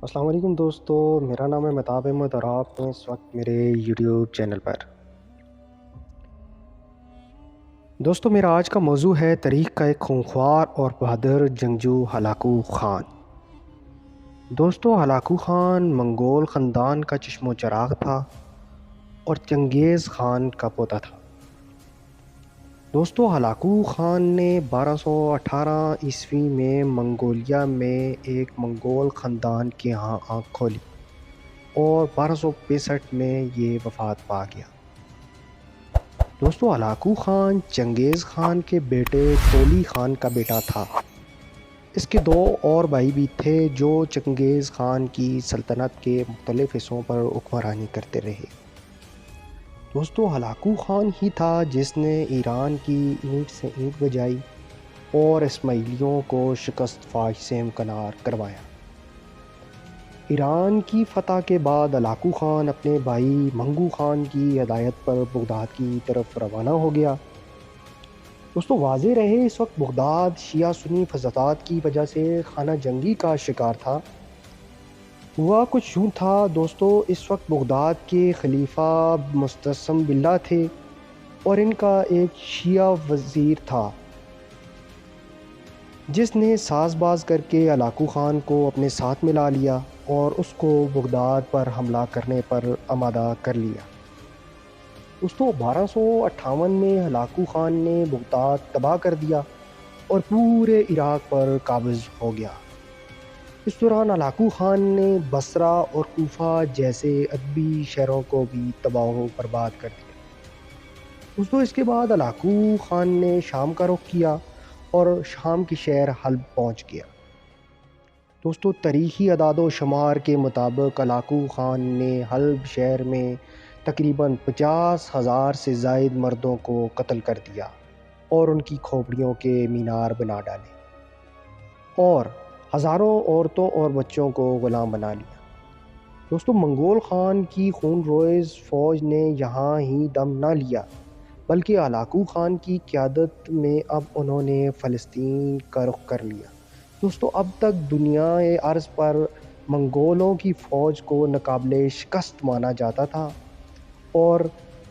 السلام علیکم دوستو، میرا نام ہے مہتاب احمد اور آپ ہیں اس وقت میرے یوٹیوب چینل پر۔ دوستو میرا آج کا موضوع ہے تاریخ کا ایک خونخوار اور بہادر جنگجو ہلاکو خان۔ دوستو ہلاکو خان منگول خاندان کا چشم و چراغ تھا اور چنگیز خان کا پوتا تھا۔ دوستو ہلاکو خان نے 1218 عیسوی میں منگولیا میں ایک منگول خاندان کے ہاں آنکھ کھولی اور 1265 میں یہ وفات پا گیا۔ دوستو ہلاکو خان چنگیز خان کے بیٹے تولی خان کا بیٹا تھا۔ اس کے دو اور بھائی بھی تھے جو چنگیز خان کی سلطنت کے مختلف حصوں پر حکمرانی کرتے رہے۔ دوستو ہلاکو خان ہی تھا جس نے ایران کی اینٹ سے اینٹ بجائی اور اسماعیلیوں کو شکست فاش سے امکنار کروایا۔ ایران کی فتح کے بعد ہلاکو خان اپنے بھائی منگو خان کی ہدایت پر بغداد کی طرف روانہ ہو گیا۔ دوستو واضح رہے اس وقت بغداد شیعہ سنی فسادات کی وجہ سے خانہ جنگی کا شکار تھا۔ ہوا کچھ یوں تھا دوستو، اس وقت بغداد کے خلیفہ مستعصم باللہ تھے اور ان کا ایک شیعہ وزیر تھا جس نے ساز باز کر کے ہلاکو خان کو اپنے ساتھ ملا لیا اور اس کو بغداد پر حملہ کرنے پر آمادہ کر لیا۔ دوستو 1258 میں ہلاکو خان نے بغداد تباہ کر دیا اور پورے عراق پر قابض ہو گیا۔ اس دوران ہلاکو خان نے بصرہ اور کوفہ جیسے ادبی شہروں کو بھی تباہ و برباد کر دیا۔ دوستو اس کے بعد ہلاکو خان نے شام کا رخ کیا اور شام کی شہر حلب پہنچ گیا۔ دوستو تاریخی اعداد و شمار کے مطابق ہلاکو خان نے حلب شہر میں تقریباً 50,000 سے زائد مردوں کو قتل کر دیا اور ان کی کھوپڑیوں کے مینار بنا ڈالے اور ہزاروں عورتوں اور بچوں کو غلام بنا لیا۔ دوستو منگول خان کی خون ریز فوج نے یہاں ہی دم نہ لیا بلکہ ہلاکو خان کی قیادت میں اب انہوں نے فلسطین کا رخ کر لیا۔ دوستو اب تک دنیا ارض پر منگولوں کی فوج کو ناقابل شکست مانا جاتا تھا اور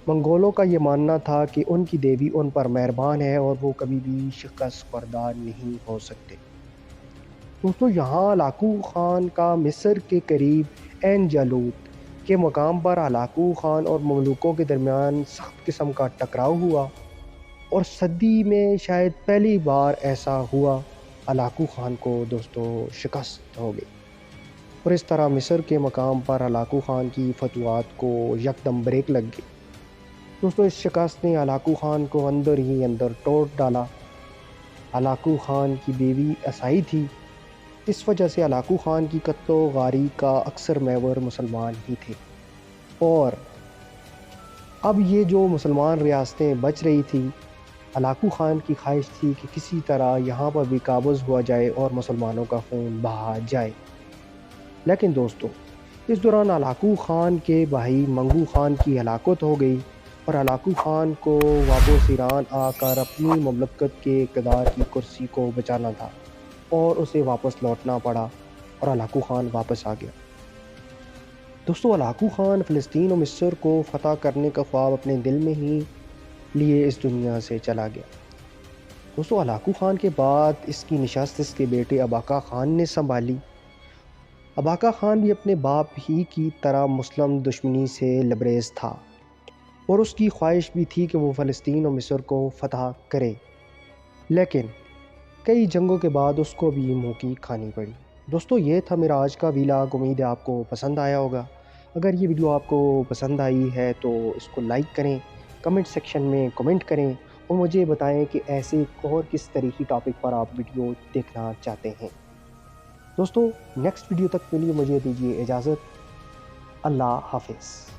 منگولوں کا یہ ماننا تھا کہ ان کی دیوی ان پر مہربان ہے اور وہ کبھی بھی شکست خوردار نہیں ہو سکتے۔ دوستو یہاں ہلاکو خان کا مصر کے قریب عین جالوت کے مقام پر ہلاکو خان اور مملوکوں کے درمیان سخت قسم کا ٹکراؤ ہوا اور صدی میں شاید پہلی بار ایسا ہوا ہلاکو خان کو دوستو شکست ہو گئی اور اس طرح مصر کے مقام پر ہلاکو خان کی فتوحات کو یکدم بریک لگ گئی۔ دوستو اس شکست نے ہلاکو خان کو اندر ہی اندر توڑ ڈالا۔ ہلاکو خان کی بیوی عصائی تھی، اس وجہ سے ہلاکو خان کی قتل و غاری کا اکثر محور مسلمان ہی تھے اور اب یہ جو مسلمان ریاستیں بچ رہی تھی، ہلاکو خان کی خواہش تھی کہ کسی طرح یہاں پر بھی قابض ہوا جائے اور مسلمانوں کا خون بہا جائے۔ لیکن دوستو اس دوران ہلاکو خان کے بھائی منگو خان کی ہلاکت ہو گئی اور ہلاکو خان کو واپس ایران آ کر اپنی مملکت کے اقتدار کی کرسی کو بچانا تھا اور اسے واپس لوٹنا پڑا اور ہلاکو خان واپس آ گیا۔ دوستو ہلاکو خان فلسطین و مصر کو فتح کرنے کا خواب اپنے دل میں ہی لیے اس دنیا سے چلا گیا۔ دوستو ہلاکو خان کے بعد اس کی نشست اس کے بیٹے اباقا خان نے سنبھالی۔ اباقا خان بھی اپنے باپ ہی کی طرح مسلم دشمنی سے لبریز تھا اور اس کی خواہش بھی تھی کہ وہ فلسطین و مصر کو فتح کرے، لیکن کئی جنگوں کے بعد اس کو بھی منہ کی کھانی پڑی۔ دوستو یہ تھا میرا آج کا ویلاگ، امید ہے آپ کو پسند آیا ہوگا۔ اگر یہ ویڈیو آپ کو پسند آئی ہے تو اس کو لائک کریں، کمنٹ سیکشن میں کمنٹ کریں اور مجھے بتائیں کہ ایسے اور کس تاریخی ٹاپک پر آپ ویڈیو دیکھنا چاہتے ہیں۔ دوستو نیکسٹ ویڈیو تک کے لیے مجھے دیجیے اجازت۔ اللہ حافظ۔